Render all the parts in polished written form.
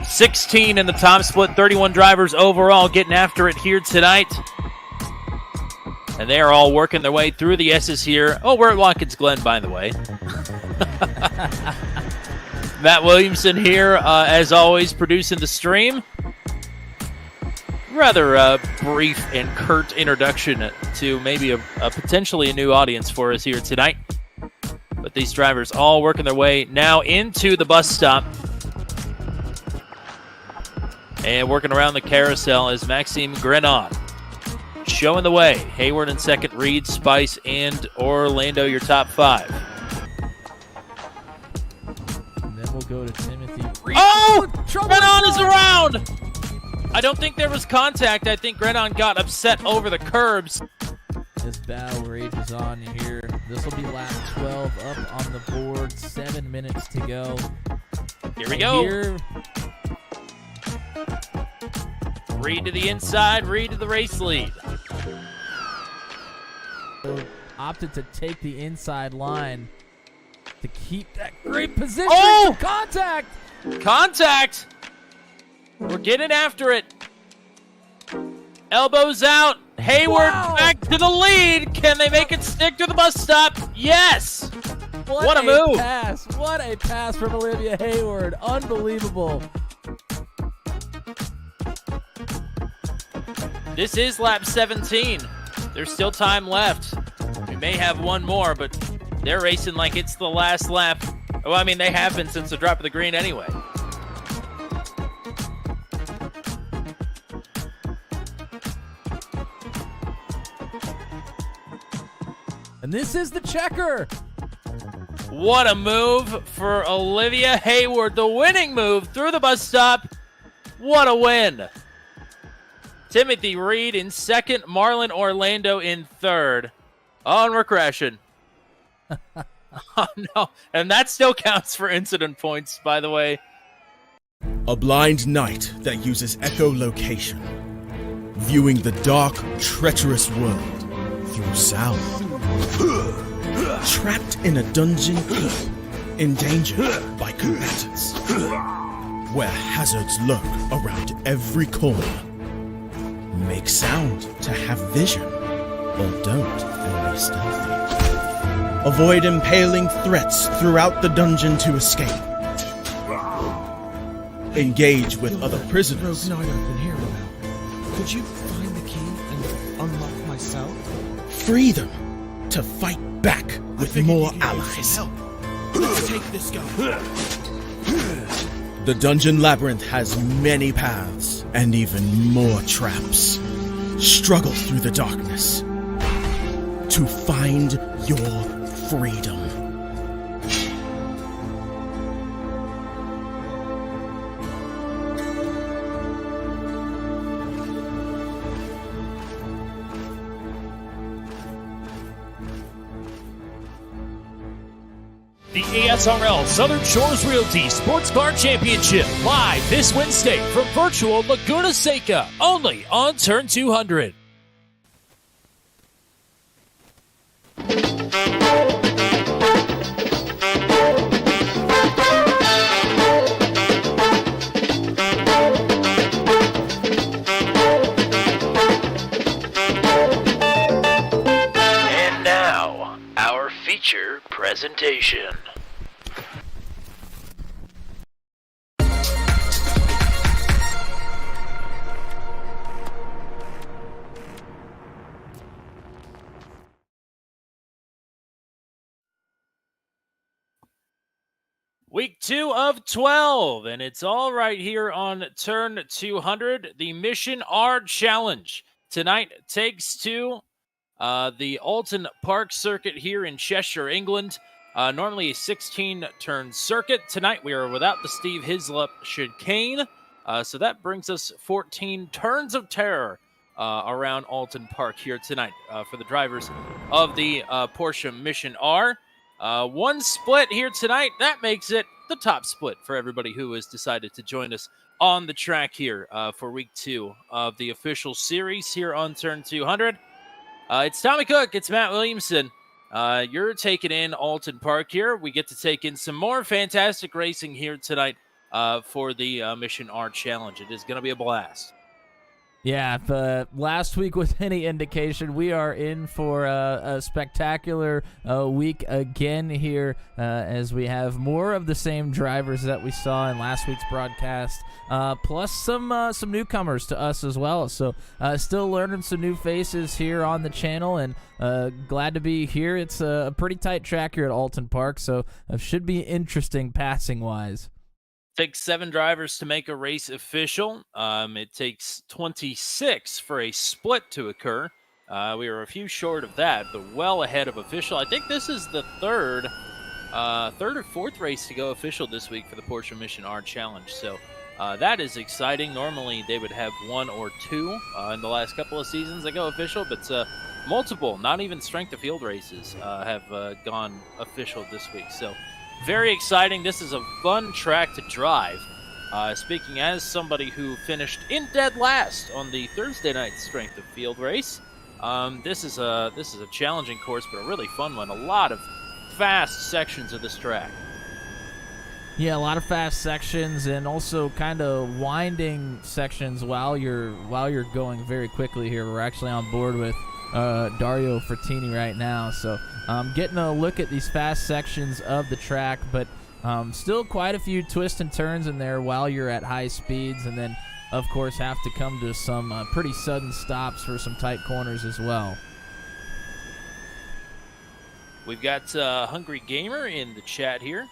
$16 in the top split, 31 drivers overall getting after it here tonight. And they are all working their way through the S's here. Oh, we're at Watkins Glen, by the way. Matt Williamson here, as always, producing the stream. Rather brief and curt introduction to maybe a potentially a new audience for us here tonight. But these drivers all working their way now into the bus stop. And working around the carousel is Maxime Grenon. Showing the way. Hayward in second, Reed, Spice, and Orlando, your top five. And then we'll go to Timothy. Reed. Oh! Grenon is around! I don't think there was contact. I think Grenon got upset over the curbs. This battle rages on here. This will be lap 12 up on the board. 7 minutes to go. Here we go. Here. Reed to the inside, Reed to the race lead. Opted to take the inside line to keep that great position. Oh! Contact! Contact! We're getting after it. Elbows out. Hayward back to the lead. Can they make it stick to the bus stop? Yes! What a move. Pass. What a pass from Olivia Hayward. Unbelievable. This is lap 17. There's still time left. We may have one more, but they're racing like it's the last lap. Well, I mean, they have been since the drop of the green anyway. And this is the checker. What a move for Olivia Hayward. The winning move through the bus stop. What a win. Timothy Reed in second, Marlon Orlando in third. Oh, and we're crashing. Oh, no. And that still counts for incident points, by the way. A blind knight that uses echolocation, viewing the dark, treacherous world through sound. Trapped in a dungeon deep, endangered by combatants, where hazards lurk around every corner. Make sound to have vision, or don't and be stealthy. Avoid impaling threats throughout the dungeon to escape. Engage with other prisoners. Broke night open here now. Could you find the key and unlock my cell? Free them to fight back with more allies. Let's take this guy. The dungeon labyrinth has many paths and even more traps. Struggle through the darkness to find your freedom. The ASRL Southern Shores Realty Sports Car Championship live this Wednesday from virtual Laguna Seca, only on Turn 200. And now, our feature presentation. Week 2 of 12, and it's all right here on Turn 200, the Mission R Challenge. Tonight takes to the Oulton Park circuit here in Cheshire, England. Normally a 16-turn circuit. Tonight we are without the Steve Hislop chicane, so that brings us 14 turns of terror around Oulton Park here tonight for the drivers of the Porsche Mission R. One split here tonight. That makes it the top split for everybody who has decided to join us on the track here for week 2 of the official series here on Turn 200. It's Tommy Cook. It's Matt Williamson. You're taking in Oulton Park here. We get to take in some more fantastic racing here tonight for the Mission R Challenge. It is going to be a blast. Yeah, if last week was any indication, we are in for a spectacular week again here as we have more of the same drivers that we saw in last week's broadcast, plus some newcomers to us as well. So still learning some new faces here on the channel, and glad to be here. It's a pretty tight track here at Oulton Park, so it should be interesting passing-wise. Takes 7 drivers to make a race official. It takes 26 for a split to occur. We were a few short of that, but well ahead of official. I think this is the third or fourth race to go official this week for the Porsche Mission R Challenge. So that is exciting. Normally they would have 1 or 2 in the last couple of seasons that go official, but multiple, not even strength of field races, have gone official this week. So very exciting. This is a fun track to drive. Speaking as somebody who finished in dead last on the Thursday night strength of field race, this is a challenging course, but a really fun one. A lot of fast sections of this track. Yeah, a lot of fast sections and also kind of winding sections while you're going very quickly here. We're actually on board with Dario Frattini right now, so getting a look at these fast sections of the track, but still quite a few twists and turns in there while you're at high speeds, and then of course have to come to some pretty sudden stops for some tight corners as well. We've got Hungry Gamer in the chat here.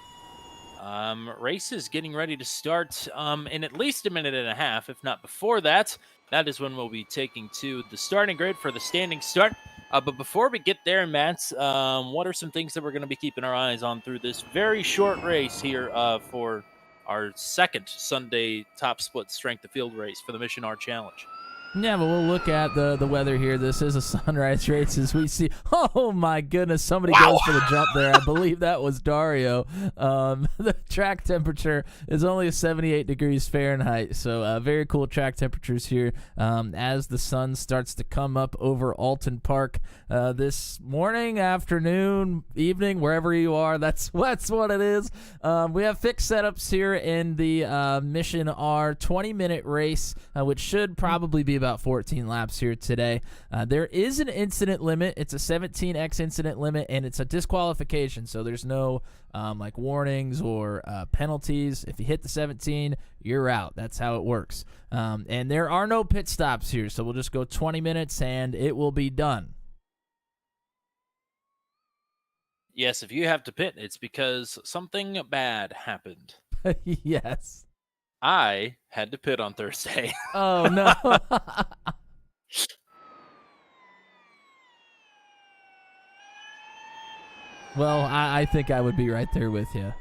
Race is getting ready to start in at least a minute and a half, if not before that. That is when we'll be taking to the starting grid for the standing start. But before we get there, Matt, what are some things that we're going to be keeping our eyes on through this very short race here for our second Sunday top split strength of field race for the Mission R Challenge? Yeah, but we'll look at the weather here. This is a sunrise race as we see. Oh, my goodness. Somebody goes for the jump there. I believe that was Dario. The track temperature is only 78 degrees Fahrenheit, so very cool track temperatures here as the sun starts to come up over Oulton Park this morning, afternoon, evening, wherever you are. That's what it is. We have fixed setups here in the Mission R 20-minute race, which should probably be about 14 laps here today. There is an incident limit. It's a 17x incident limit, and it's a disqualification, so there's no like warnings or penalties. If you hit the 17, you're out. That's how it works. And there are no pit stops here, so we'll just go 20 minutes, and it will be done. Yes, if you have to pit, it's because something bad happened. Yes. I had to pit on Thursday. Oh, no. Well, I think I would be right there with you.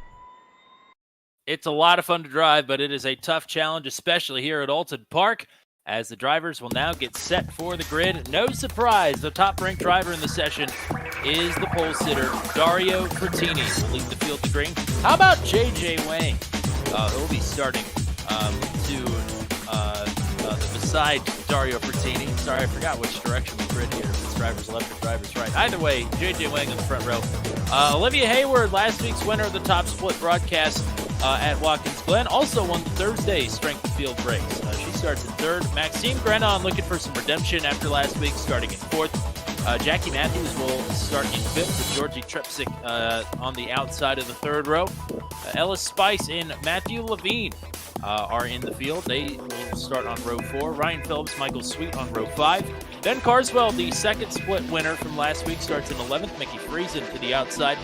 It's a lot of fun to drive, but it is a tough challenge, especially here at Oulton Park, as the drivers will now get set for the grid. No surprise, the top-ranked driver in the session is the pole sitter, Dario Frattini, will lead the field to green. How about JJ Wang? He'll be starting beside Dario Frattini. Sorry, I forgot which direction the grid here. If it's driver's left or driver's right. Either way, JJ Wang in the front row. Olivia Hayward, last week's winner of the top split broadcast at Watkins Glen, also won the Thursday strength of field race. She starts in third. Maxime Grenon looking for some redemption after last week, starting in fourth. Jackie Matthews will start in fifth with Georgie Trepsick on the outside of the third row. Ellis Spice and Matthew Levine are in the field. They will start on row 4. Ryan Phillips, Michael Sweet on row 5. Ben Carswell, the second split winner from last week, starts in 11th. Mickey Friesen to the outside.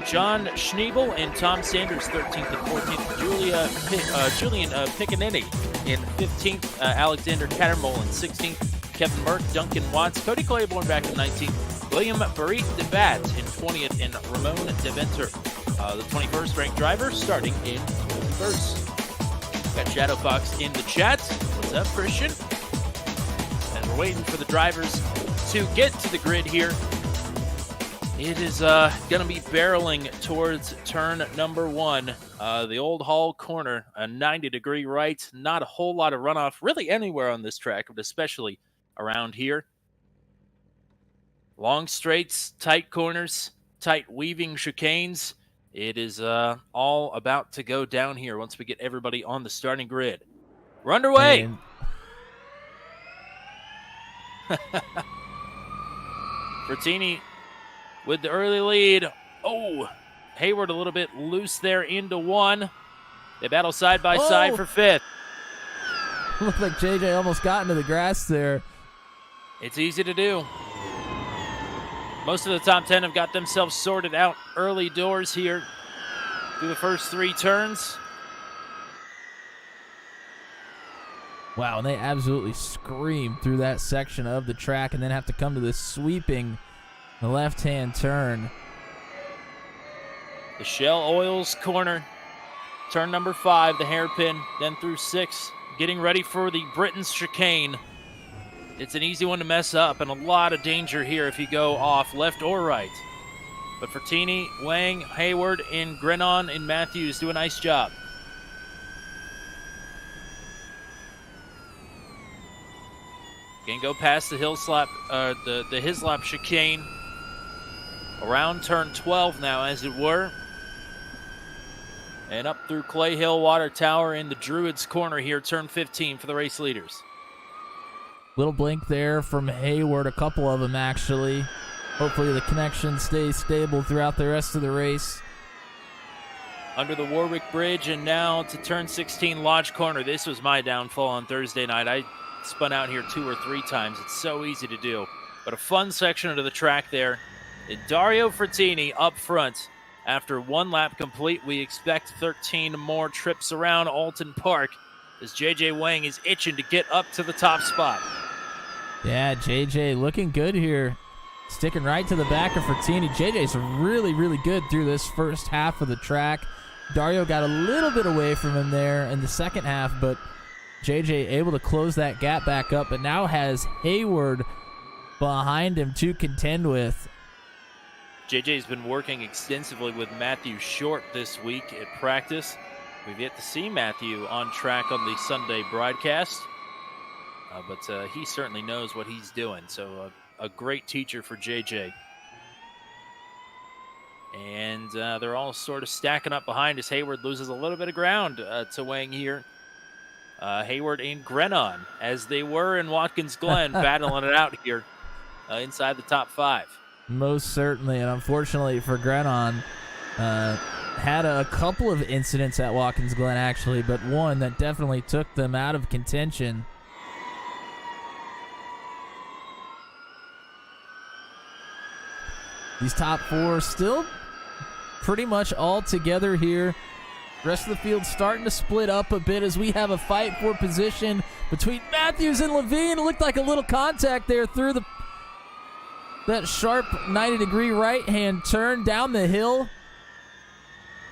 John Schneebel and Tom Sanders, 13th and 14th. Julian Piccaninny in 15th. Alexander Cattermole in 16th. Kevin Merck, Duncan Watts, Cody Claiborne back in 19th. William Barit DeBat in 20th. And Ramon DeVenter, the 21st ranked driver, starting in 21st. Got Shadow Fox in the chat. What's up, Christian? And we're waiting for the drivers to get to the grid here. It is going to be barreling towards turn number 1. The Old Hall corner, a 90-degree right. Not a whole lot of runoff really anywhere on this track, but especially around here. Long straights, tight corners, tight weaving chicanes. It is all about to go down here once we get everybody on the starting grid. We're underway. And Bertini with the early lead. Oh, Hayward a little bit loose there into one. They battle side by side for fifth. looked like JJ almost got into the grass there. It's easy to do. Most of the top 10 have got themselves sorted out early doors here through the first 3 turns. Wow, and they absolutely scream through that section of the track and then have to come to this sweeping left-hand turn. The Shell Oils corner, turn number 5, the hairpin, then through 6, getting ready for the Britain's chicane. It's an easy one to mess up and a lot of danger here if you go off left or right. But Fertini, Wang, Hayward, and Grenon and Matthews do a nice job. Can go past the the Hislop chicane. Around turn 12 now, as it were. And up through Clay Hill Water Tower in the Druids corner here, turn 15 for the race leaders. Little blink there from Hayward, a couple of them actually. Hopefully the connection stays stable throughout the rest of the race. Under the Warwick Bridge and now to turn 16 Lodge Corner. This was my downfall on Thursday night. I spun out here 2 or 3 times. It's so easy to do. But a fun section of the track there. And Dario Fertini up front. After 1 lap complete, we expect 13 more trips around Oulton Park as JJ Wang is itching to get up to the top spot. Yeah, JJ looking good here. Sticking right to the back of Fertini. JJ's really, really good through this first half of the track. Dario got a little bit away from him there in the second half, but JJ able to close that gap back up, but now has Hayward behind him to contend with. JJ's been working extensively with Matthew Short this week at practice. We've yet to see Matthew on track on the Sunday broadcast, but he certainly knows what he's doing. So a great teacher for JJ. And they're all sort of stacking up behind as Hayward loses a little bit of ground to Wang here. Hayward and Grenon, as they were in Watkins Glen, battling it out here inside the top 5. Most certainly, and unfortunately for Grenon, had a couple of incidents at Watkins Glen actually, but one that definitely took them out of contention. These top 4 still pretty much all together here. Rest of the field starting to split up a bit as we have a fight for position between Matthews and Levine. It looked like a little contact there through that sharp 90-degree right-hand turn down the hill.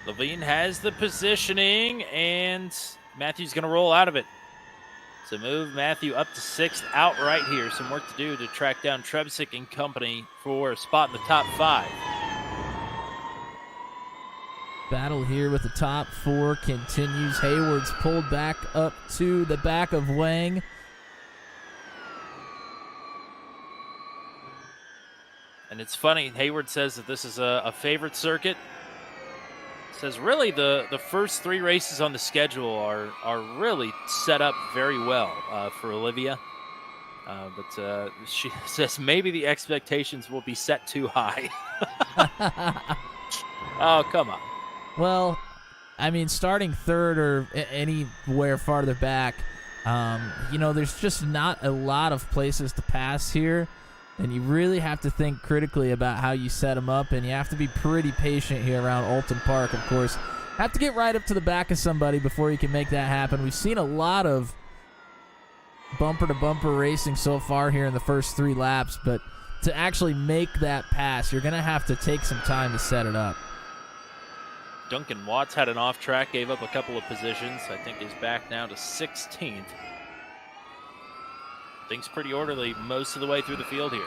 Levine has the positioning, and Matthew's going to roll out of it. So move Matthew up to 6th outright here. Some work to do to track down Trebsic and company for a spot in the top 5. Battle here with the top 4 continues. Hayward's pulled back up to the back of Wang. And it's funny, Hayward says that this is a favorite circuit. Says really the first 3 races on the schedule are really set up very well for Olivia. But she says maybe the expectations will be set too high. Oh, come on. Well, I mean, starting 3rd or anywhere farther back, there's just not a lot of places to pass here. And you really have to think critically about how you set them up, and you have to be pretty patient here around Oulton Park, of course. Have to get right up to the back of somebody before you can make that happen. We've seen a lot of bumper-to-bumper racing so far here in the first 3 laps, but to actually make that pass, you're going to have to take some time to set it up. Duncan Watts had an off track, gave up a couple of positions. I think is back now to 16th. Things pretty orderly most of the way through the field here.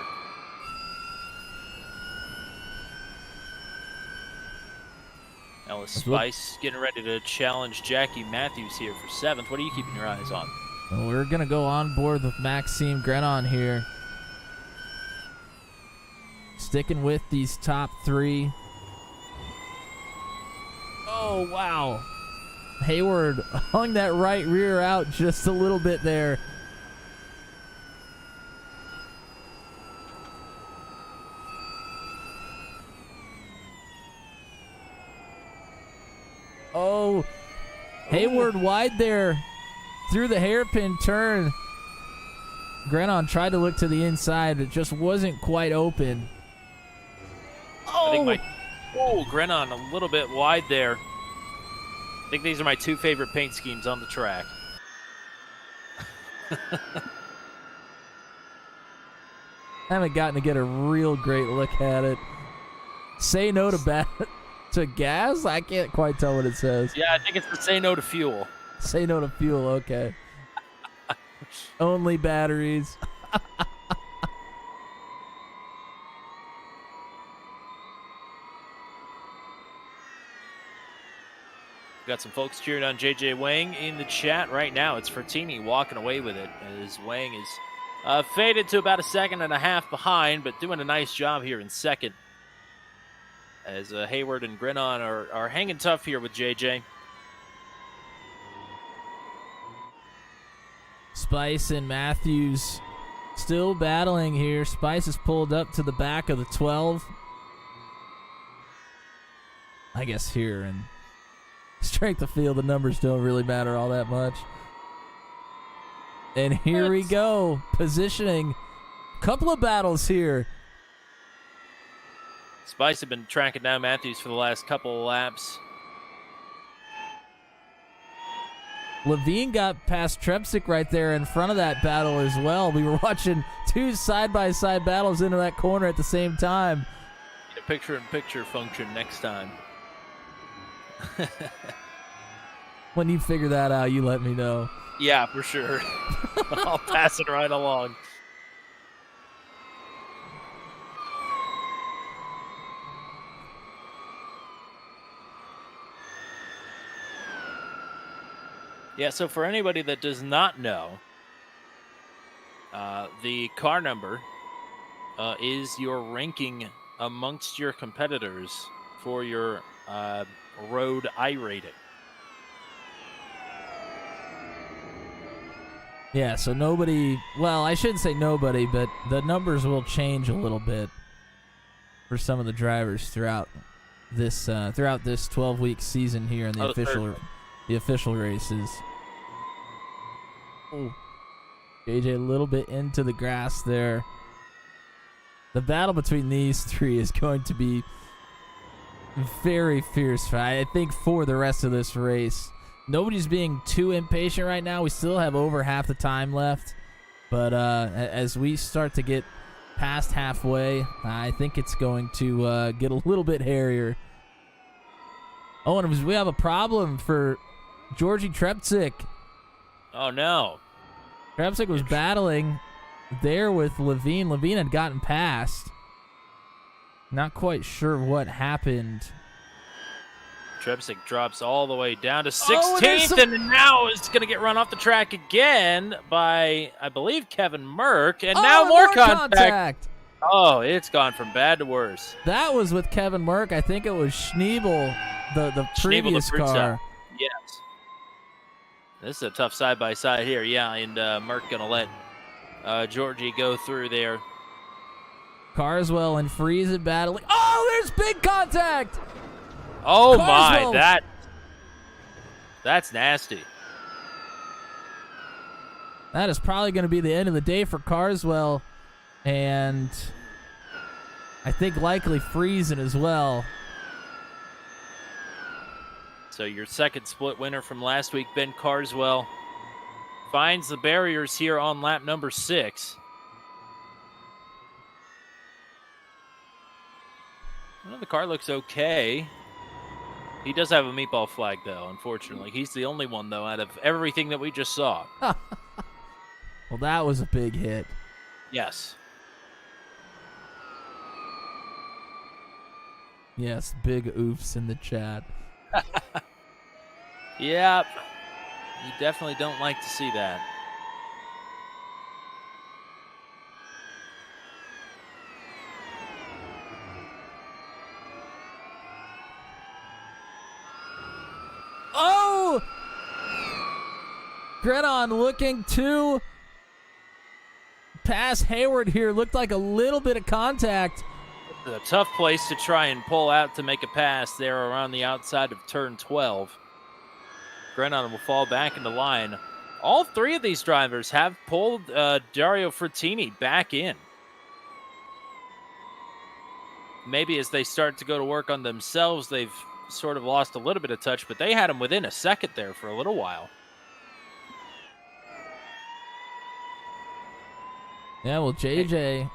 Ellis Spice getting ready to challenge Jackie Matthews here for 7th. What are you keeping your eyes on? Well, we're going to go on board with Maxime Grenon here. sticking with these top three. Oh, wow. Hayward hung that right rear out just a little bit there. Oh, Hayward wide there through the hairpin turn. Grenon tried to look to the inside. It just wasn't quite open. I think Grenon a little bit wide there. I think these are my two favorite paint schemes on the track. Haven't gotten to get a real great look at it. Say no to gas? I can't quite tell what it says. Yeah, I think it's the say no to fuel. Say no to fuel, okay. Only batteries. Got some folks cheering on JJ Wang in the chat right now. It's Fertini walking away with it as Wang is faded to about a second and a half behind, but doing a nice job here in second. As Hayward and Grenon are hanging tough here with JJ. Spice and Matthews still battling here. Spice is pulled up to the back of the 12. I guess here in strength of field, the numbers don't really matter all that much. And here we go. Positioning. Couple of battles here. Spice have been tracking down Matthews for the last couple of laps. Levine got past Trepsic right there in front of that battle as well. We were watching two side-by-side battles into that corner at the same time. Need a picture-in-picture function next time. When you figure that out, you let me know. Yeah, for sure. I'll pass it right along. Yeah, so for anybody that does not know, the car number is your ranking amongst your competitors for your road I rating. Yeah, so nobody, well, I shouldn't say nobody, but the numbers will change a little bit for some of the drivers throughout this 12-week season here in the official races. Oh, JJ a little bit into the grass there. The battle between these three is going to be very fierce, I think, for the rest of this race. Nobody's being too impatient right now. We still have over half the time left. But as we start to get past halfway, I think it's going to get a little bit hairier. Oh, and we have a problem for Georgie Trepsic. Oh, no. Trepsic was battling there with Levine. Levine had gotten past. Not quite sure what happened. Trepsic drops all the way down to 16th, and now it's going to get run off the track again by, I believe, Kevin Merck. And now more contact. Oh, it's gone from bad to worse. That was with Kevin Merck. I think it was Schneebel, the previous car. Yes. This is a tough side-by-side here. Yeah, and Merck going to let Georgie go through there. Carswell and Friesen battling. Oh, there's big contact! Oh, Carswell. My, that's nasty. That is probably going to be the end of the day for Carswell, and I think likely Friesen as well. So your second split winner from last week, Ben Carswell, finds the barriers here on lap number 6. Well, the car looks okay. He does have a meatball flag, though, unfortunately. He's the only one, though, out of everything that we just saw. Well, that was a big hit. Yes. Yes, big oofs in the chat. Yep. You definitely don't like to see that. Grenon looking to pass Hayward here. Looked like a little bit of contact. A tough place to try and pull out to make a pass there around the outside of turn 12. Grenon will fall back into line. All three of these drivers have pulled Dario Frattini back in. Maybe as they start to go to work on themselves, they've sort of lost a little bit of touch, but they had him within a second there for a little while. Yeah, well, JJ,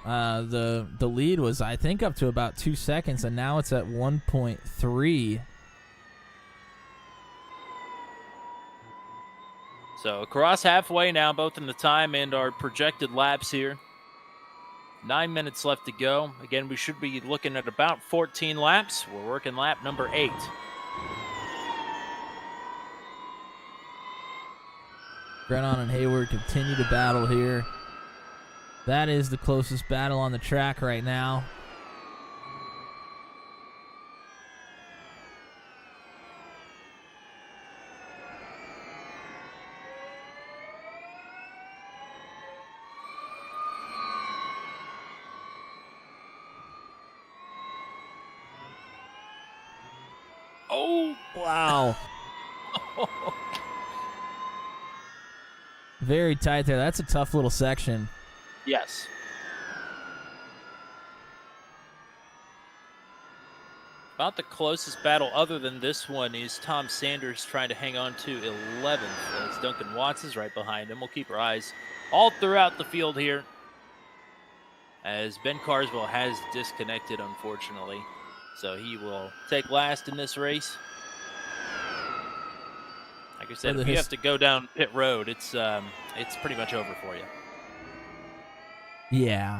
the lead was, I think, up to about 2 seconds, and now it's at 1.3. So across halfway now, both in the time and our projected laps here. 9 minutes left to go. Again, we should be looking at about 14 laps. We're working lap number 8. Grenon and Hayward continue to battle here. That is the closest battle on the track right now. Oh, wow. Very tight there. That's a tough little section. yes. About the closest battle other than this one is Tom Sanders trying to hang on to 11th as Duncan Watts is right behind him. We'll keep our eyes all throughout the field here as Ben Carswell has disconnected, unfortunately. So he will take last in this race. Like I said, if you have to go down pit road, it's pretty much over for you. Yeah,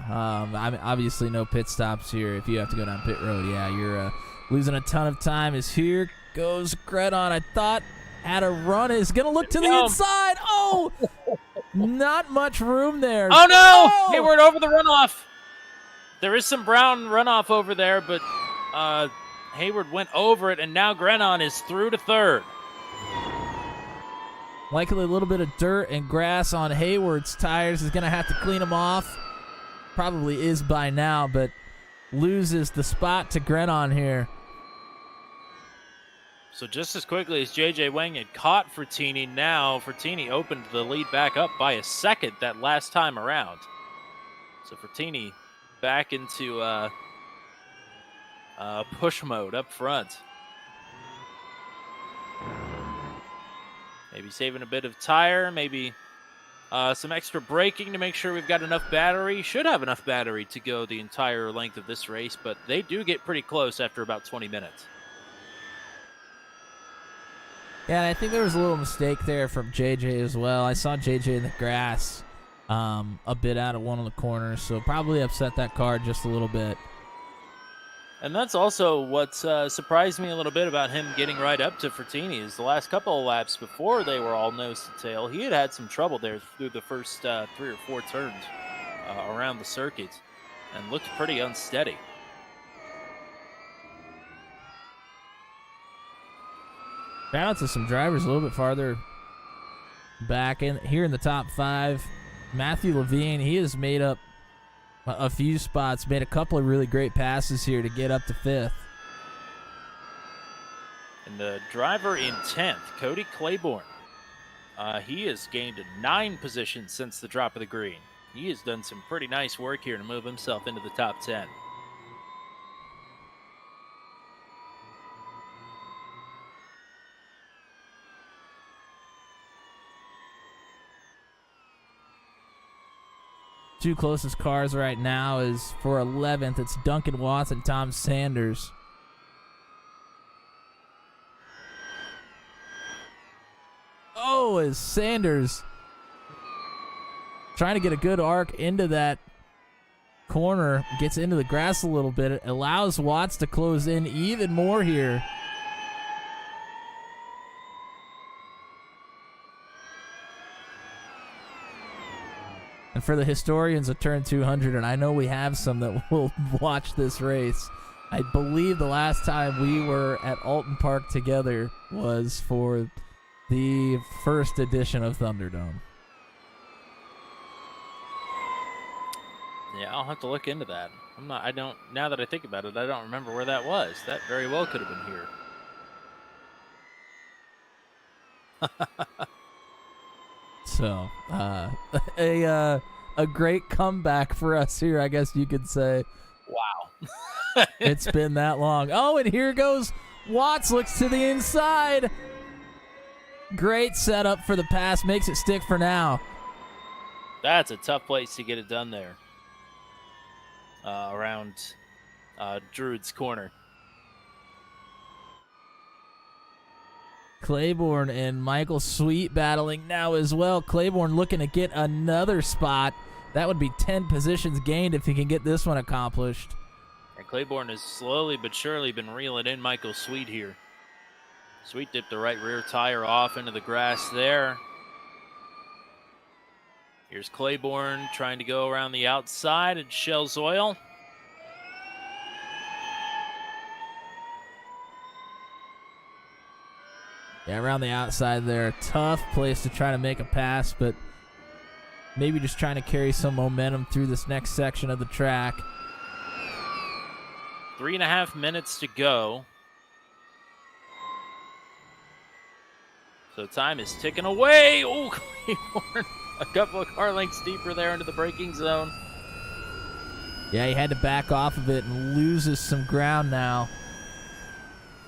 I mean, obviously no pit stops here if you have to go down pit road. Yeah, you're losing a ton of time. As here goes Grenon. I thought had a run. Is going to look to the inside. Oh, not much room there. Oh, no! Oh! Hayward over the runoff. There is some brown runoff over there, but Hayward went over it, and now Grenon is through to third. Likely a little bit of dirt and grass on Hayward's tires. Is going to have to clean them off. Probably is by now, but loses the spot to Grenon here. So just as quickly as J.J. Wang had caught Frattini, now Frattini opened the lead back up by a second that last time around. So Frattini back into push mode up front. Maybe saving a bit of tire, maybe some extra braking to make sure we've got enough battery. Should have enough battery to go the entire length of this race, but they do get pretty close after about 20 minutes. Yeah, and I think there was a little mistake there from JJ as well. I saw JJ in the grass a bit out of one of the corners, so probably upset that car just a little bit. And that's also what surprised me a little bit about him getting right up to Frattini is the last couple of laps before they were all nose to tail. He had some trouble there through the first 3 or 4 turns around the circuit and looked pretty unsteady. Shout out to some drivers a little bit farther back in here in the top 5. Matthew Levine, he has made up a few spots, made a couple of really great passes here to get up to 5th. And the driver in 10th, Cody Claiborne, he has gained 9 positions since the drop of the green. He has done some pretty nice work here to move himself into the top 10. Two closest cars right now is for 11th. It's Duncan Watts and Tom Sanders. Oh, as Sanders trying to get a good arc into that corner, gets into the grass a little bit. It allows Watts to close in even more here. And for the historians of Turn 200, and I know we have some that will watch this race, I believe the last time we were at Oulton Park together was for the first edition of Thunderdome. Yeah, I'll have to look into that. Now that I think about it, I don't remember where that was. That very well could have been here. So, a great comeback for us here, I guess you could say. Wow. It's been that long. Oh, and here goes Watts, looks to the inside. Great setup for the pass, makes it stick for now. That's a tough place to get it done there. Around Druid's corner. Claiborne and Michael Sweet battling now as well. Claiborne looking to get another spot. That would be 10 positions gained if he can get this one accomplished. And Claiborne has slowly but surely been reeling in Michael Sweet here. Sweet dipped the right rear tire off into the grass there. Here's Claiborne trying to go around the outside and shells oil. Yeah, around the outside there. Tough place to try to make a pass, but maybe just trying to carry some momentum through this next section of the track. 3.5 minutes to go. So time is ticking away. Oh, Claiborne, a couple of car lengths deeper there into the braking zone. Yeah, he had to back off of it and loses some ground now.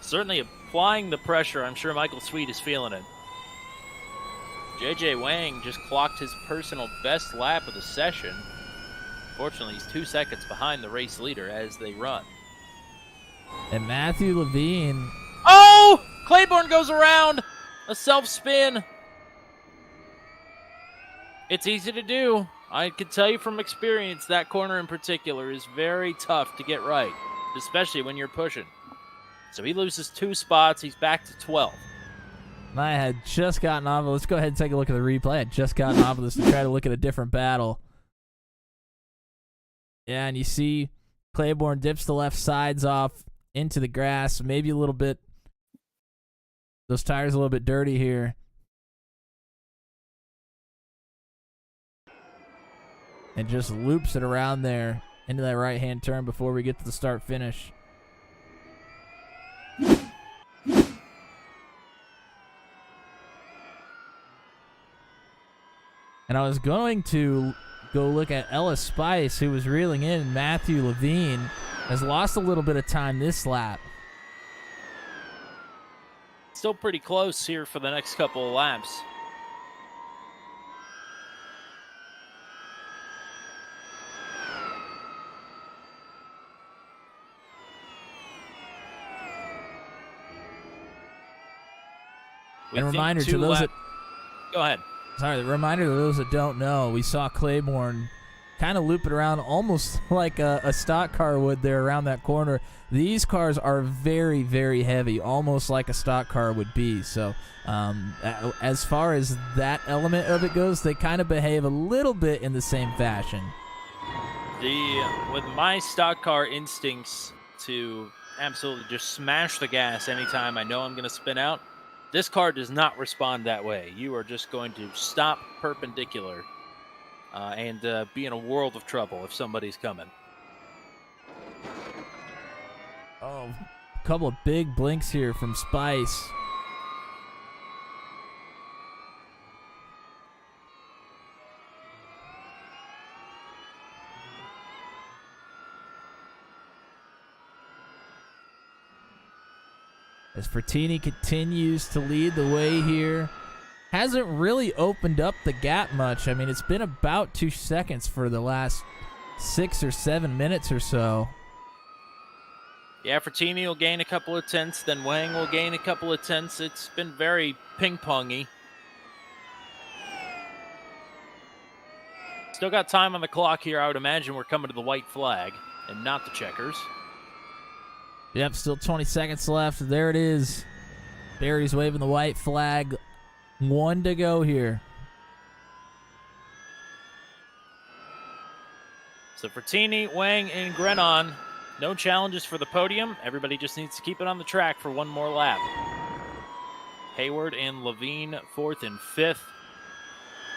Certainly applying the pressure. I'm sure Michael Sweet is feeling it. JJ Wang just clocked his personal best lap of the session. Fortunately, he's 2 seconds behind the race leader as they run. And Matthew Levine. Oh! Claiborne goes around. A self-spin. It's easy to do. I can tell you from experience that corner in particular is very tough to get right, especially when you're pushing. So he loses 2 spots. He's back to 12. I had just gotten off of, let's go ahead and take a look at the replay. I had just gotten off of this to try to look at a different battle. Yeah, and you see Claiborne dips the left sides off into the grass, maybe a little bit. Those tires a little bit dirty here. And just loops it around there into that right-hand turn before we get to the start-finish. And I was going to go look at Ellis Spice, who was reeling in. Matthew Levine has lost a little bit of time this lap. Still pretty close here for the next couple of laps. And reminder to those that... Go ahead. Sorry, the reminder to those that don't know, we saw Claiborne kind of loop it around almost like a stock car would there around that corner. These cars are very, very heavy, almost like a stock car would be. So as far as that element of it goes, they kind of behave a little bit in the same fashion. With my stock car instincts to absolutely just smash the gas anytime I know I'm going to spin out, this car does not respond that way. You are just going to stop perpendicular and be in a world of trouble if somebody's coming. Oh, a couple of big blinks here from Spice. As Fertini continues to lead the way here. Hasn't really opened up the gap much. I mean, it's been about 2 seconds for the last 6 or 7 minutes or so. Yeah, Fertini will gain a couple of tenths, then Wang will gain a couple of tenths. It's been very ping-pongy. Still got time on the clock here. I would imagine we're coming to the white flag and not the checkers. Yep, still 20 seconds left. There it is. Barry's waving the white flag. 1 to go here. So Fertini, Wang, and Grenon, no challenges for the podium. Everybody just needs to keep it on the track for 1 more lap. Hayward and Levine 4th and 5th.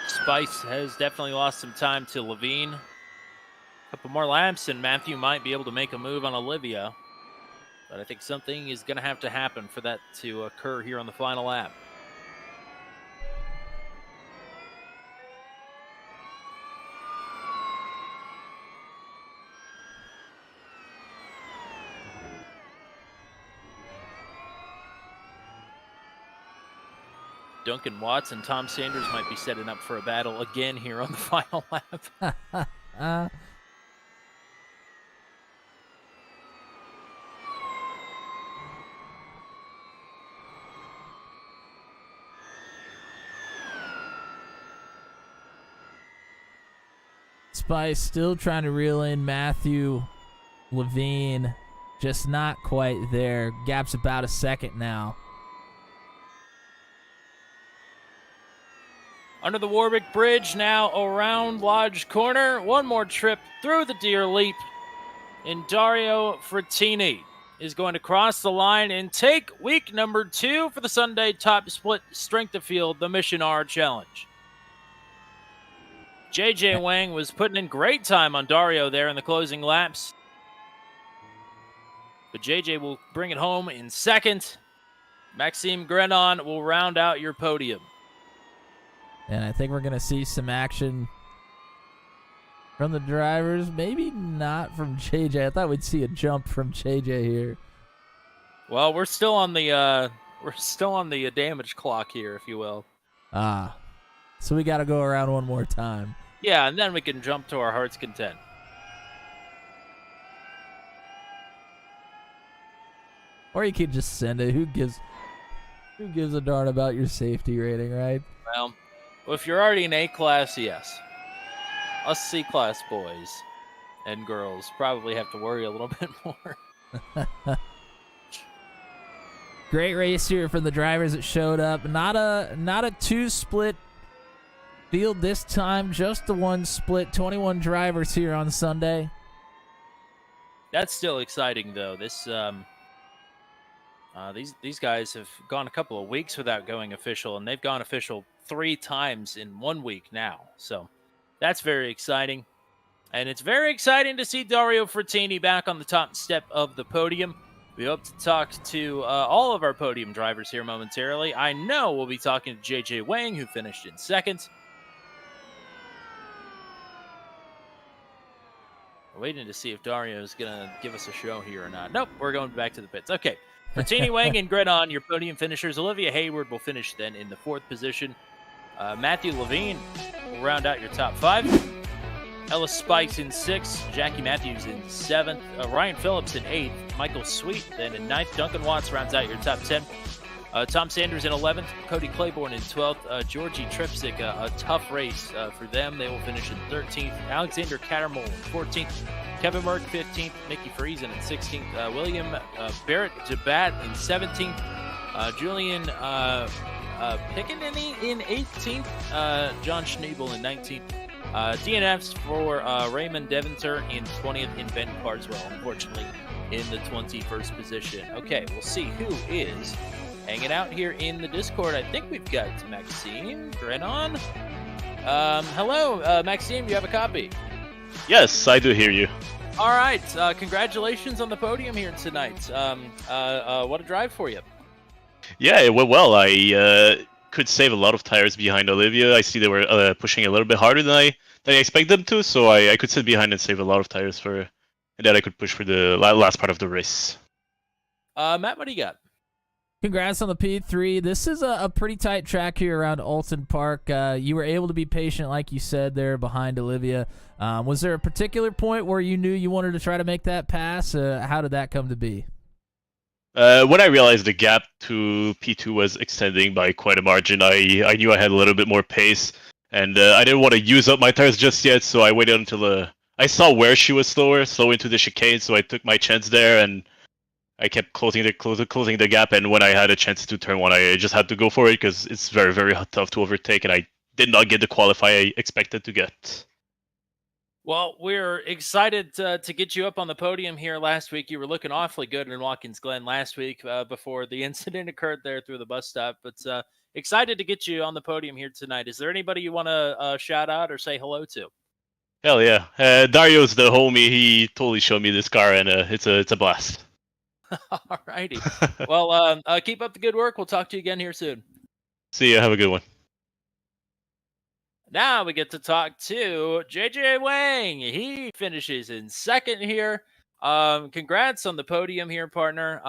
Spice has definitely lost some time to Levine. A couple more laps, and Matthew might be able to make a move on Olivia. But I think something is going to have to happen for that to occur here on the final lap. Duncan Watts and Tom Sanders might be setting up for a battle again here on the final lap. Spice still trying to reel in Matthew Levine, just not quite there. Gap's about a second now. Under the Warwick Bridge, now around Lodge Corner. One more trip through the Deer Leap. And Dario Frattini is going to cross the line and take week number 2 for the Sunday Top Split Strength of Field, the Mission R Challenge. JJ Wang was putting in great time on Dario there in the closing laps. But JJ will bring it home in second. Maxime Grenon will round out your podium. And I think we're going to see some action from the drivers. Maybe not from JJ. I thought we'd see a jump from JJ here. Well, we're still on the damage clock here, if you will. So we got to go around one more time. Yeah, and then we can jump to our heart's content. Or you could just send it. Who gives a darn about your safety rating, right? Well, if you're already in A-class, yes. Us C-class boys and girls probably have to worry a little bit more. Great race here from the drivers that showed up. Not a two-split field this time, just the one split. 21 drivers here on Sunday. That's still exciting, though. These guys have gone a couple of weeks without going official, and they've gone official 3 times in 1 week now. So that's very exciting. And it's very exciting to see Dario Frattini back on the top step of the podium. We hope to talk to all of our podium drivers here momentarily. I know we'll be talking to JJ Wang, who finished in second. We're waiting to see if Dario is going to give us a show here or not. Nope, we're going back to the pits. Okay. Frattini, Wang, and Grenon, your podium finishers. Olivia Hayward will finish then in the 4th position. Matthew Levine will round out your top 5. Ellis Spice in 6th. Jackie Matthews in 7th. Ryan Phillips in 8th. Michael Sweet then in 9th. Duncan Watts rounds out your top 10. Tom Sanders in 11th. Cody Claiborne in 12th. Georgie Tripsick, a tough race for them. They will finish in 13th. Alexander Cattermole in 14th. Kevin Merck, 15th. Mickey Friesen in 16th. William Barrett Debat in 17th. Julian Piccaninny in 18th. John Schneebel in 19th. DNFs for Raymond Deventer in 20th, and Ben Carswell, unfortunately, in the 21st position. Okay, we'll see who is hanging out here in the Discord. I think we've got Maxime Grenon. Hello, Maxime, you have a copy? Yes, I do hear you. All right, congratulations on the podium here tonight. What a drive for you. Yeah, it went well. I could save a lot of tires behind Olivia. I see they were pushing a little bit harder than I expected them to, so I could sit behind and save a lot of tires and then I could push for the last part of the race. Matt, what do you got? Congrats on the P3. This is a pretty tight track here around Oulton Park. You were able to be patient, like you said, there behind Olivia. Was there a particular point where you knew you wanted to try to make that pass? How did that come to be? When I realized the gap to P2 was extending by quite a margin, I knew I had a little bit more pace, and I didn't want to use up my tires just yet, so I waited until I saw where she was slow into the chicane, so I took my chance there, and I kept closing the gap, and when I had a chance to turn one, I just had to go for it, because it's very, very tough to overtake, and I did not get the qualify I expected to get. Well, we're excited to get you up on the podium here last week. You were looking awfully good in Watkins Glen last week before the incident occurred there through the bus stop. But excited to get you on the podium here tonight. Is there anybody you want to shout out or say hello to? Hell yeah. Dario's the homie. He totally showed me this car, and it's a blast. All righty. Well, keep up the good work. We'll talk to you again here soon. See ya. Have a good one. Now we get to talk to JJ Wang. He finishes in second here. Congrats on the podium here, partner.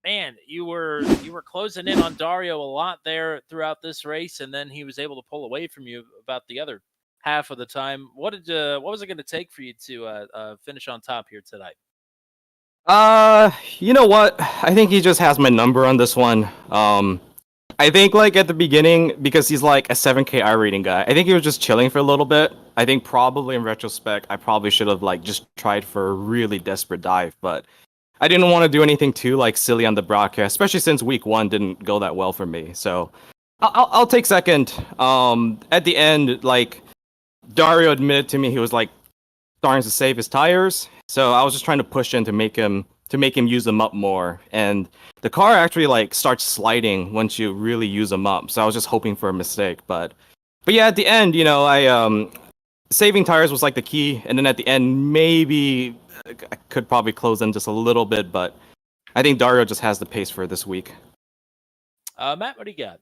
Man, you were closing in on Dario a lot there throughout this race, and then he was able to pull away from you about the other half of the time. What was it going to take for you to finish on top here tonight? You know what? I think he just has my number on this one. I think like at the beginning, because he's like a 7K I rating guy, I think he was just chilling for a little bit. I think probably in retrospect, I probably should have like just tried for a really desperate dive, but I didn't want to do anything too like silly on the broadcast, especially since week one didn't go that well for me. So I'll take second. At the end, like Dario admitted to me he was like starting to save his tires, so I was just trying to push him to make him use them up more, and the car actually like starts sliding once you really use them up. So I was just hoping for a mistake, but yeah, at the end, you know, I saving tires was like the key, and then at the end maybe I could probably close in just a little bit, but I think Dario just has the pace for this week. Matt, what do you got?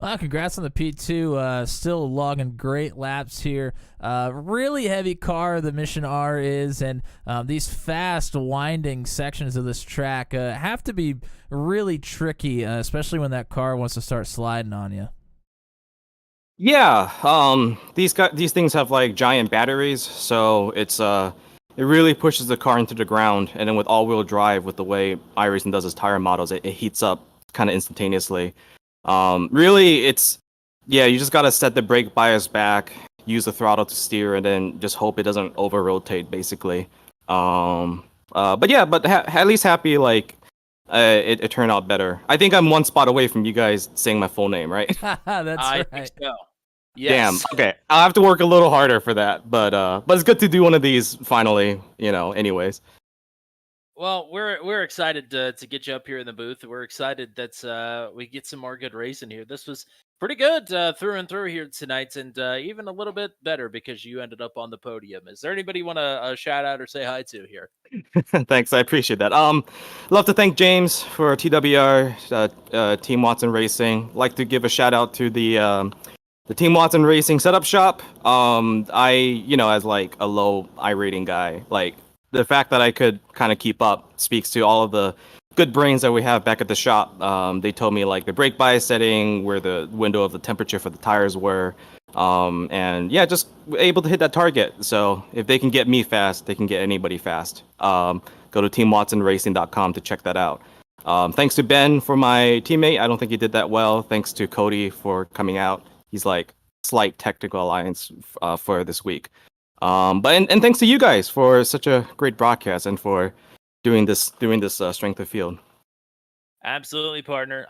Well, congrats on the P2. Still logging great laps here. Really heavy car, the Mission R is, and these fast, winding sections of this track have to be really tricky, especially when that car wants to start sliding on you. Yeah, these things have like giant batteries, so it really pushes the car into the ground, and then with all-wheel drive, with the way iRacing does its tire models, it heats up kind of instantaneously. Really, you just gotta set the brake bias back, use the throttle to steer, and then just hope it doesn't over rotate, basically. But at least happy like it turned out better. I think I'm one spot away from you guys saying my full name, right? That's I right. think so. Yes. Damn. Okay, I'll have to work a little harder for that, but it's good to do one of these finally. You know, anyways. Well, we're excited to get you up here in the booth. We're excited that we get some more good racing here. This was pretty good through and through here tonight, and even a little bit better because you ended up on the podium. Is there anybody you want to shout out or say hi to here? Thanks, I appreciate that. Love to thank James for TWR, Team Watson Racing. Like to give a shout out to the Team Watson Racing setup shop. As like a low iRating guy, like the fact that I could kind of keep up speaks to all of the good brains that we have back at the shop. They told me like the brake bias setting, where the window of the temperature for the tires were, and yeah, just able to hit that target. So if they can get me fast, they can get anybody fast. Go to teamwatsonracing.com to check that out. Thanks to Ben for my teammate. I don't think he did that well. Thanks to Cody for coming out. He's like slight technical alliance for this week. And thanks to you guys for such a great broadcast and for doing this strength of field. Absolutely, partner.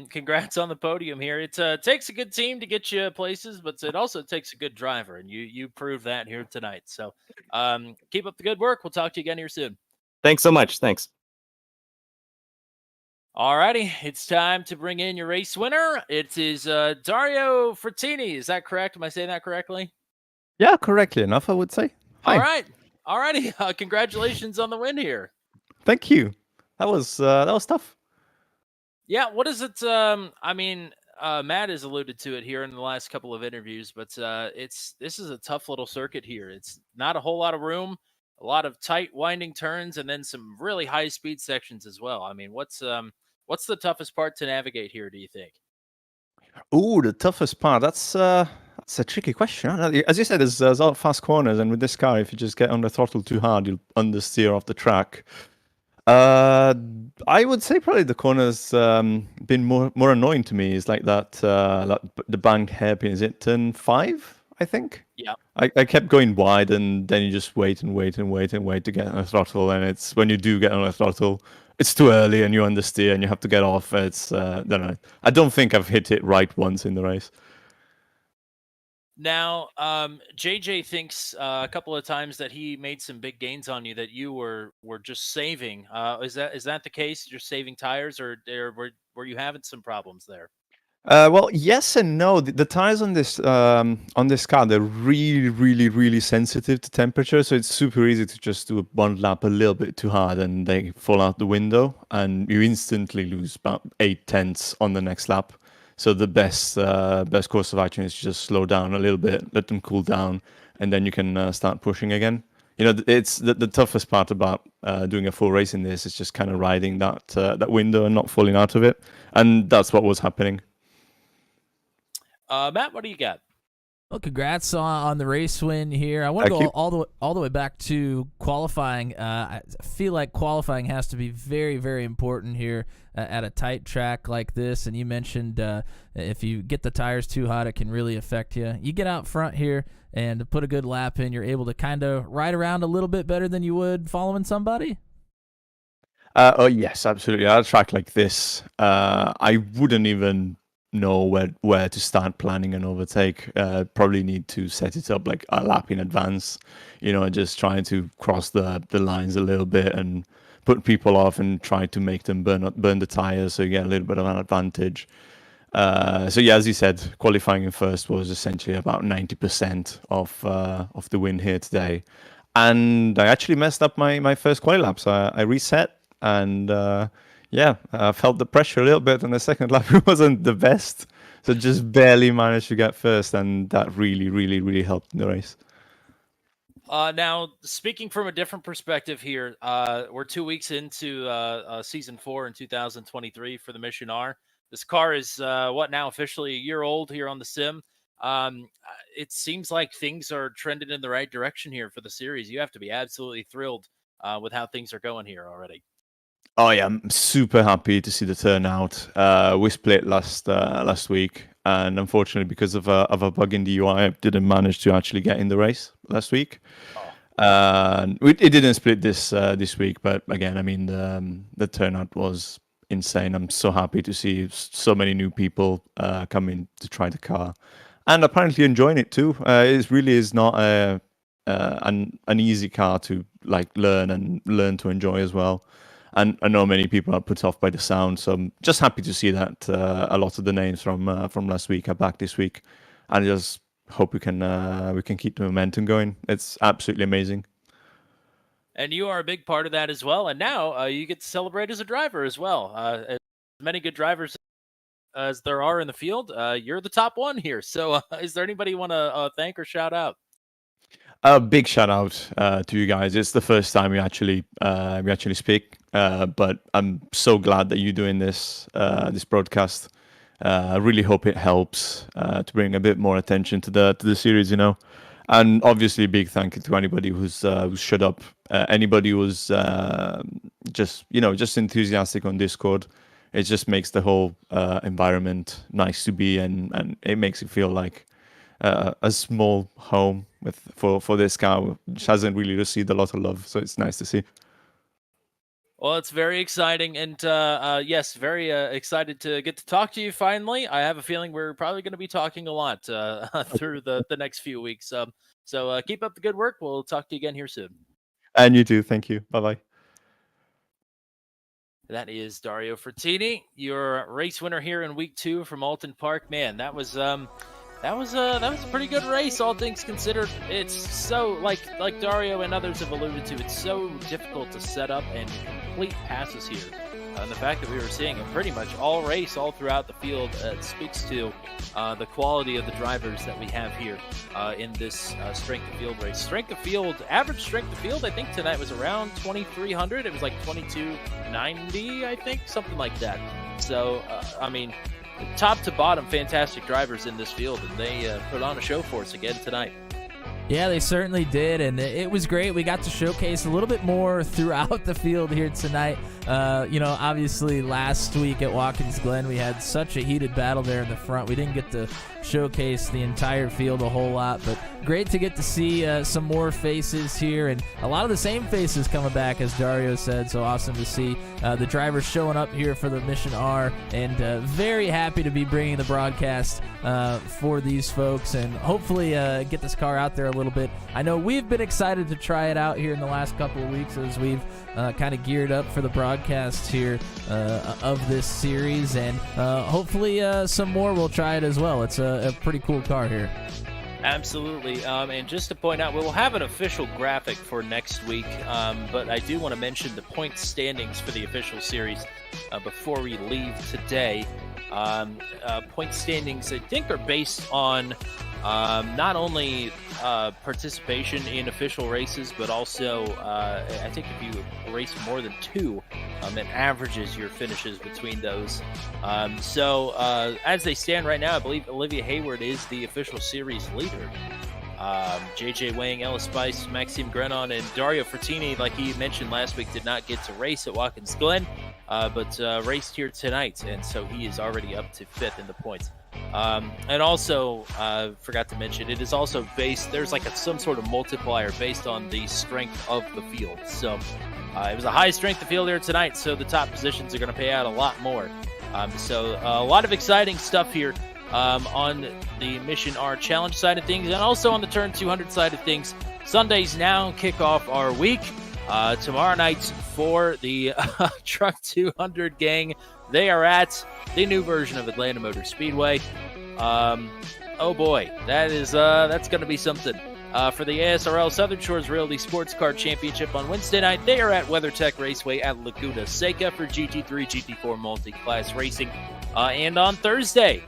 Congrats on the podium here. It takes a good team to get you places, but it also takes a good driver, and you proved that here tonight. So keep up the good work. We'll talk to you again here soon. Thanks so much. Thanks. Alrighty, it's time to bring in your race winner. It is Dario Frattini. Is that correct? Am I saying that correctly? Yeah, correctly enough, I would say. Hi. All right. Alrighty. Congratulations on the win here. Thank you. That was tough. Yeah, what is it? Matt has alluded to it here in the last couple of interviews, but this is a tough little circuit here. It's not a whole lot of room, a lot of tight winding turns, and then some really high speed sections as well. I mean, what's the toughest part to navigate here, do you think? Ooh, the toughest part. That's a tricky question. As you said, there's a lot of fast corners, and with this car, if you just get on the throttle too hard, you'll understeer off the track. I would say probably the corner's been more annoying to me. Is like that the banked hairpin. Is it turn 5? I think. Yeah. I kept going wide, and then you just wait to get on the throttle, and it's when you do get on the throttle, it's too early, and you understeer, and you have to get off. It's I don't know. I don't think I've hit it right once in the race. Now, JJ thinks a couple of times that he made some big gains on you that you were just saving. Is that the case? You're saving tires, or were you having some problems there? Well, yes and no. The tires on this car, they're really, really, really sensitive to temperature. So it's super easy to just do one lap a little bit too hard, and they fall out the window, and you instantly lose about 8/10 on the next lap. So the best course of action is to just slow down a little bit, let them cool down, and then you can start pushing again. You know, it's the toughest part about doing a full race in this is just kind of riding that window and not falling out of it, and that's what was happening. Matt, what do you got? Well, congrats on the race win here. I want to Thank go you. all the way back to qualifying. I feel like qualifying has to be very, very important here at a tight track like this. And you mentioned if you get the tires too hot, it can really affect you. You get out front here and put a good lap in, you're able to kind of ride around a little bit better than you would following somebody. Oh yes, absolutely. At a track like this, I wouldn't even know where to start planning an overtake. Probably need to set it up like a lap in advance, just trying to cross the lines a little bit and put people off and try to make them burn the tires so you get a little bit of an advantage. So yeah, as you said, qualifying in first was essentially about 90% of the win here today, and I actually messed up my first quali lap, so I reset and. I felt the pressure a little bit on the second lap. It wasn't the best, so just barely managed to get first, and that really, really, really helped in the race. Now, speaking from a different perspective here, we're 2 weeks into season 4 in 2023 for the Mission R. This car is what now officially a year old here on the sim. It seems like things are trending in the right direction here for the series. You have to be absolutely thrilled with how things are going here already. Oh yeah, I'm super happy to see the turnout. We split last week, and unfortunately, because of a bug in the UI, I didn't manage to actually get in the race last week. It didn't split this week, but again, I mean, the turnout was insane. I'm so happy to see so many new people coming to try the car, and apparently enjoying it too. It really is not an easy car to learn to enjoy as well. And I know many people are put off by the sound, so I'm just happy to see that a lot of the names from last week are back this week, and I just hope we can keep the momentum going. It's absolutely amazing. And you are a big part of that as well. And now you get to celebrate as a driver as well. As many good drivers as there are in the field, you're the top one here. So is there anybody you want to thank or shout out? A big shout out to you guys. It's the first time we actually speak, but I'm so glad that you're doing this broadcast. I really hope it helps to bring a bit more attention to the series, And obviously, big thank you to anybody who's shut up, anybody who's just enthusiastic on Discord. It just makes the whole environment nice to be, and it makes it feel like a small home for this car, which hasn't really received a lot of love. So it's nice to see. Well, it's very exciting, and yes, very excited to get to talk to you finally. I have a feeling we're probably going to be talking a lot through the next few weeks. So keep up the good work. We'll talk to you again here soon. And you too. Thank you. Bye-bye. That is Dario Frattini, your race winner here in week 2 from Oulton Park. Man, that was a pretty good race, all things considered. It's so, like Dario and others have alluded to, it's so difficult to set up and complete passes here. And the fact that we were seeing a pretty much all race all throughout the field speaks to the quality of the drivers that we have here in this strength of field race. Average strength of field, I think tonight was around 2,300. It was like 2,290, I think, something like that. So, I mean, top to bottom, fantastic drivers in this field, and they put on a show for us again tonight. Yeah, they certainly did, and it was great. We got to showcase a little bit more throughout the field here tonight. Obviously last week at Watkins Glen, we had such a heated battle there in the front. We didn't get to showcase the entire field a whole lot, but great to get to see some more faces here, and a lot of the same faces coming back, as Dario said. So awesome to see the drivers showing up here for the Mission R, and very happy to be bringing the broadcast for these folks, and hopefully get this car out there a little bit. I know we've been excited to try it out here in the last couple of weeks as we've kind of geared up for the broadcast here of this series, and hopefully some more will try it as well. It's a pretty cool car here. Absolutely. And just to point out, we'll have an official graphic for next week, but I do want to mention the point standings for the official series before we leave today. Point standings, I think, are based on not only participation in official races, but also I think if you race more than 2, it averages your finishes between those. So as they stand right now, I believe Olivia Hayward is the official series leader. JJ Wang, Ellis Spice, Maxime Grenon, and Dario Frattini, like he mentioned last week, did not get to race at Watkins Glen, but raced here tonight, and so he is already up to 5th in the points. And also, forgot to mention, it is also based, there's like some sort of multiplier based on the strength of the field. So it was a high strength of field here tonight, so the top positions are going to pay out a lot more. So a lot of exciting stuff here on the Mission R Challenge side of things, and also on the Turn 200 side of things. Sundays now kick off our week. Tomorrow night for the Truck 200 gang, they are at the new version of Atlanta Motor Speedway. Oh boy, that's going to be something. For the ASRL Southern Shores Realty Sports Car Championship on Wednesday night, they are at WeatherTech Raceway at Laguna Seca for GT3, GT4 multi-class racing. And on Thursday,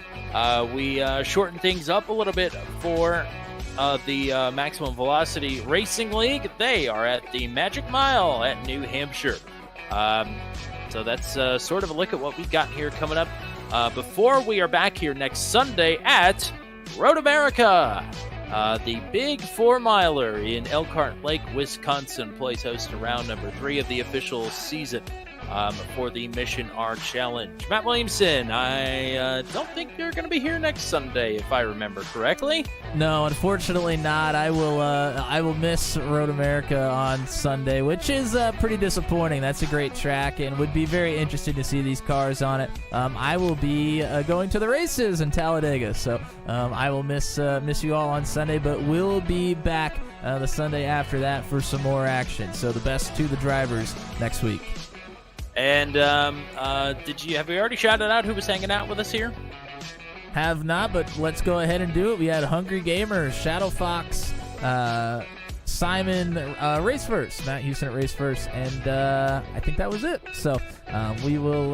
we shortened things up a little bit for the Maximum Velocity Racing League. They are at the Magic Mile at New Hampshire. So that's sort of a look at what we've got here coming up before we are back here next Sunday at Road America. The big 4-miler in Elkhart Lake, Wisconsin, plays host to round number 3 of the official season for the Mission R Challenge. Matt Williamson, I don't think you're going to be here next Sunday, if I remember correctly. No, unfortunately not. I will miss Road America on Sunday, which is pretty disappointing. That's a great track, and would be very interesting to see these cars on it. I will be going to the races in Talladega, so I will miss you all on Sunday, but we'll be back the Sunday after that for some more action. So the best to the drivers next week. And have we already shouted out who was hanging out with us here? Have not, but let's go ahead and do it. We had Hungry Gamer, Shadow Fox, Simon, Race First, Matt Houston at Race First, and I think that was it. So we will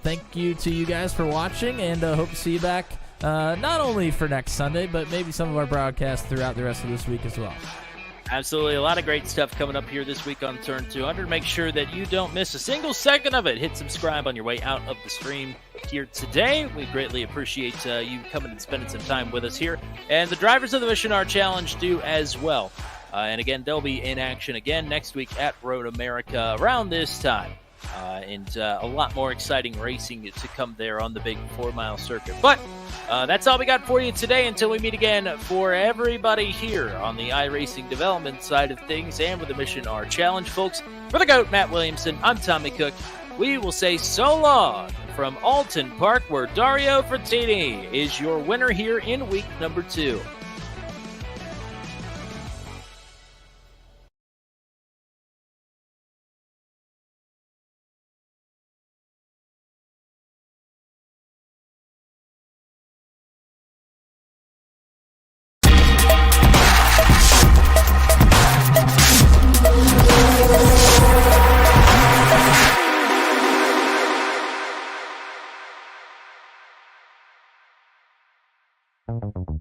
thank you to you guys for watching, and hope to see you back not only for next Sunday, but maybe some of our broadcasts throughout the rest of this week as well. Absolutely. A lot of great stuff coming up here this week on Turn 200. Make sure that you don't miss a single second of it. Hit subscribe on your way out of the stream here today. We greatly appreciate you coming and spending some time with us here. And the drivers of the Mission R Challenge do as well. And again, they'll be in action again next week at Road America around this time. And a lot more exciting racing to come there on the big 4-mile circuit. But that's all we got for you today until we meet again. For everybody here on the iRacing development side of things and with the Mission R Challenge, folks, for the GOAT, Matt Williamson, I'm Tommy Cook. We will say so long from Oulton Park, where Dario Frattini is your winner here in week number 2. Thank you.